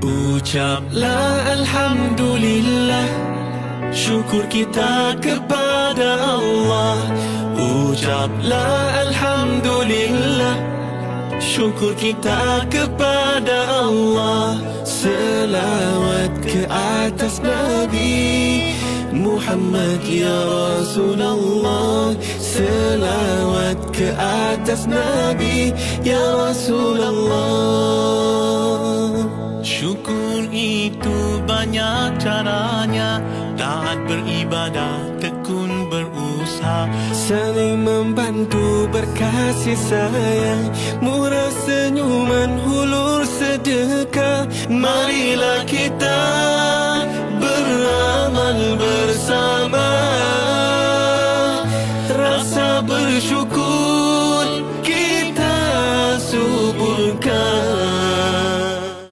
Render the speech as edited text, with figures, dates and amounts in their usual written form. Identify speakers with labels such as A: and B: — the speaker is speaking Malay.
A: Ucaplah Alhamdulillah, syukur kita kepada Allah. Ucaplah Alhamdulillah, syukur kita kepada Allah. Selawat ke atas Nabi Muhammad ya Rasulullah. Selawat ke atas Nabi ya Rasulullah. Syukur itu banyak caranya, taat beribadah, tekun berusaha, saling membantu, berkasih sayang, murah senyuman, hulur sedekah. Marilah kita